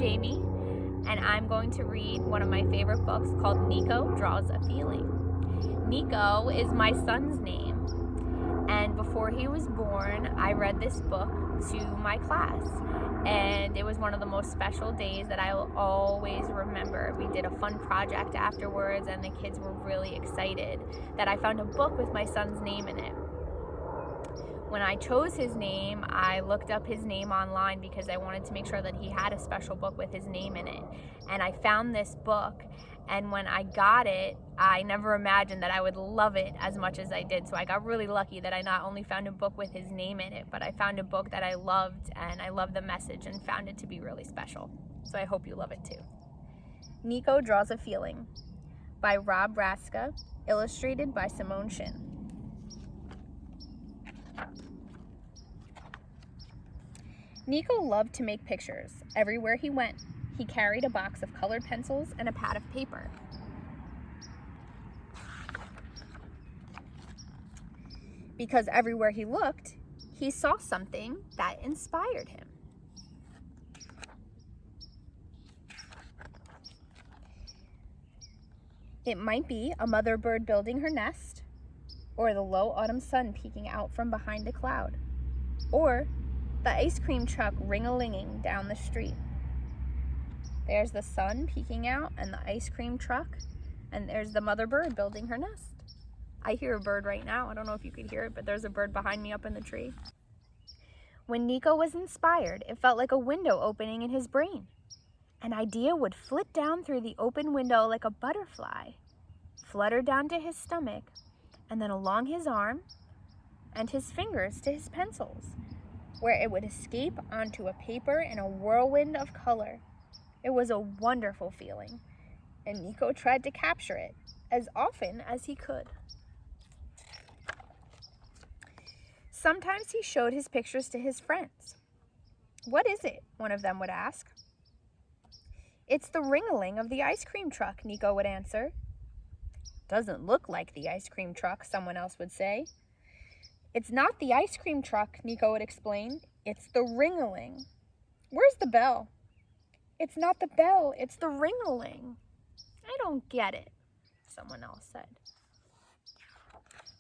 Jamie, and I'm going to read one of my favorite books called Niko Draws a Feeling. Niko is my son's name, and before he was born, I read this book to my class, and it was one of the most special days that I will always remember. We did a fun project afterwards, and the kids were really excited that I found a book with my son's name in it. When I chose his name, I looked up his name online because I wanted to make sure that he had a special book with his name in it. And I found this book, and when I got it, I never imagined that I would love it as much as I did. So I got really lucky that I not only found a book with his name in it, but I found a book that I loved, and I loved the message and found it to be really special. So I hope you love it too. Niko Draws a Feeling by Rob Raska, illustrated by Simone Shin. Niko loved to make pictures. Everywhere he went, he carried a box of colored pencils and a pad of paper. Because everywhere he looked, he saw something that inspired him. It might be a mother bird building her nest, or the low autumn sun peeking out from behind a cloud, or the ice cream truck ring-a-linging down the street. There's the sun peeking out and the ice cream truck, and there's the mother bird building her nest. I hear a bird right now. I don't know if you could hear it, but there's a bird behind me up in the tree. When Niko was inspired, it felt like a window opening in his brain. An idea would flit down through the open window like a butterfly, flutter down to his stomach, and then along his arm and his fingers to his pencils, where it would escape onto a paper in a whirlwind of color. It was a wonderful feeling, and Niko tried to capture it as often as he could. Sometimes he showed his pictures to his friends. "What is it?" one of them would ask. "It's the ring-a-ling of the ice cream truck," Niko would answer. "Doesn't look like the ice cream truck," someone else would say. "It's not the ice cream truck," Niko would explain. "It's the ring-a-ling." "Where's the bell?" "It's not the bell, it's the ring-a-ling." "I don't get it," someone else said.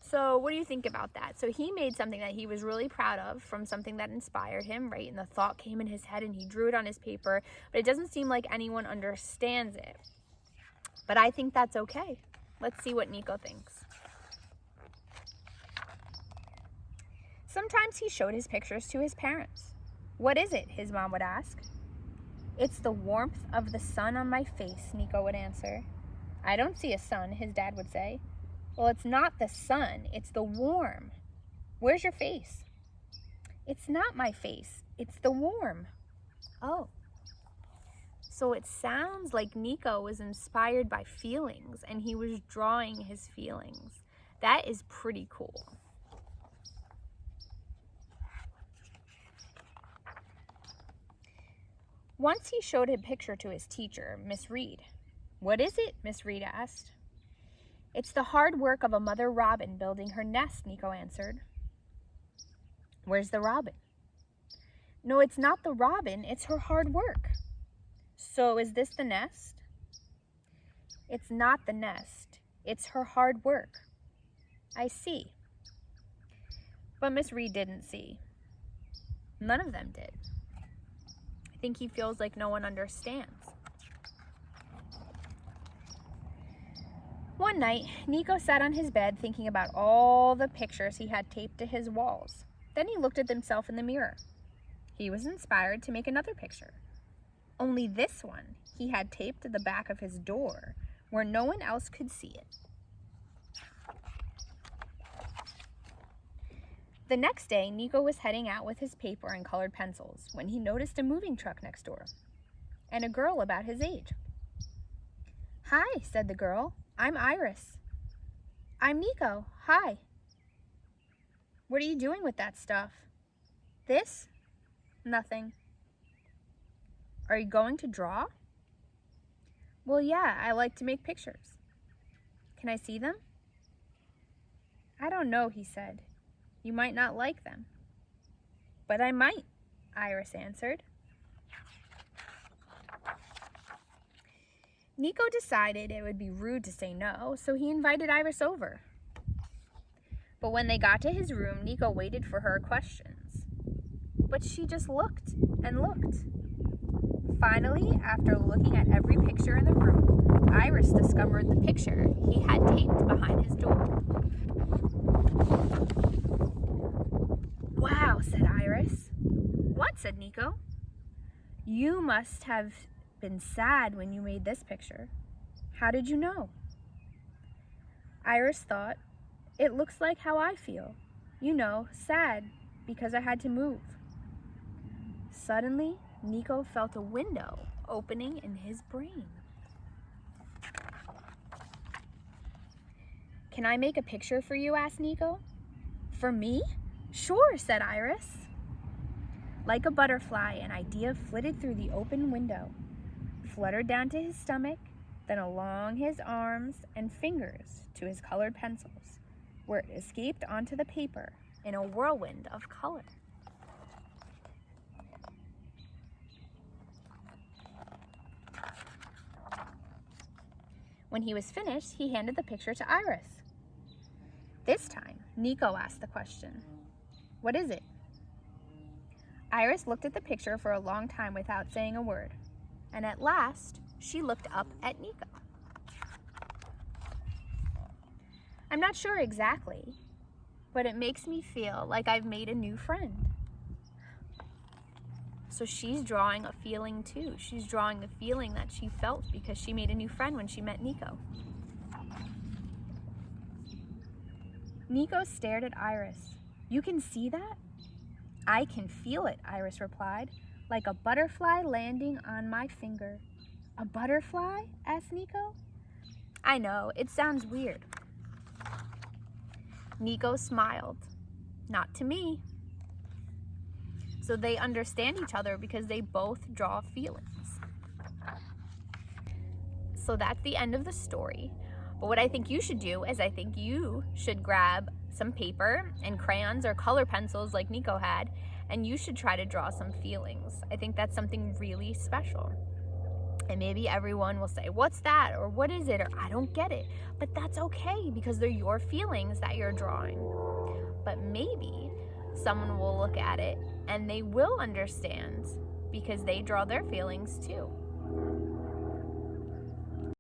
So what do you think about that? So he made something that he was really proud of from something that inspired him, right? And the thought came in his head and he drew it on his paper, but it doesn't seem like anyone understands it. But I think that's okay. Let's see what Niko thinks. Sometimes he showed his pictures to his parents. "What is it?" his mom would ask. "It's the warmth of the sun on my face," Niko would answer. "I don't see a sun," his dad would say. "Well, it's not the sun, it's the warm." "Where's your face?" "It's not my face, it's the warm." Oh. So it sounds like Niko was inspired by feelings and he was drawing his feelings. That is pretty cool. Once he showed a picture to his teacher, Miss Reed. "What is it?" Miss Reed asked. "It's the hard work of a mother robin building her nest," Niko answered. "Where's the robin?" "No, it's not the robin, it's her hard work." "So is this the nest?" "It's not the nest, it's her hard work." "I see." But Miss Reed didn't see. None of them did. I think he feels like no one understands. One night, Niko sat on his bed thinking about all the pictures he had taped to his walls. Then he looked at himself in the mirror. He was inspired to make another picture. Only this one he had taped to the back of his door where no one else could see it. The next day, Niko was heading out with his paper and colored pencils when he noticed a moving truck next door and a girl about his age. "Hi," said the girl. "I'm Iris." "I'm Niko. Hi." "What are you doing with that stuff?" "This? Nothing." "Are you going to draw?" "Well, yeah, I like to make pictures." "Can I see them?" "I don't know," he said. "You might not like them." "But I might," Iris answered. Niko decided it would be rude to say no, so he invited Iris over. But when they got to his room, Niko waited for her questions. But she just looked and looked. Finally, after looking at every picture in the room, Iris discovered the picture he had taped behind his door. "Wow," said Iris. "What?" said Niko. "You must have been sad when you made this picture. How did you know?" Iris thought, "It looks like how I feel. Sad because I had to move." Suddenly, Niko felt a window opening in his brain. "Can I make a picture for you?" asked Niko. "For me?" "Sure," said Iris. Like a butterfly, an idea flitted through the open window, fluttered down to his stomach, then along his arms and fingers to his colored pencils, where it escaped onto the paper in a whirlwind of color. When he was finished, he handed the picture to Iris. This time, Niko asked the question, "What is it?" Iris looked at the picture for a long time without saying a word, and at last, she looked up at Niko. "I'm not sure exactly, but it makes me feel like I've made a new friend." So she's drawing a feeling too. She's drawing the feeling that she felt because she made a new friend when she met Niko. Niko stared at Iris. "You can see that?" "I can feel it," Iris replied, "like a butterfly landing on my finger." "A butterfly?" asked Niko. "I know, it sounds weird." Niko smiled. "Not to me." So they understand each other because they both draw feelings. So that's the end of the story. But what I think you should do is I think you should grab some paper and crayons or color pencils like Niko had, and you should try to draw some feelings. I think that's something really special. And maybe everyone will say, "What's that?" or "What is it?" or "I don't get it." But that's okay because they're your feelings that you're drawing. But maybe someone will look at it and they will understand because they draw their feelings too.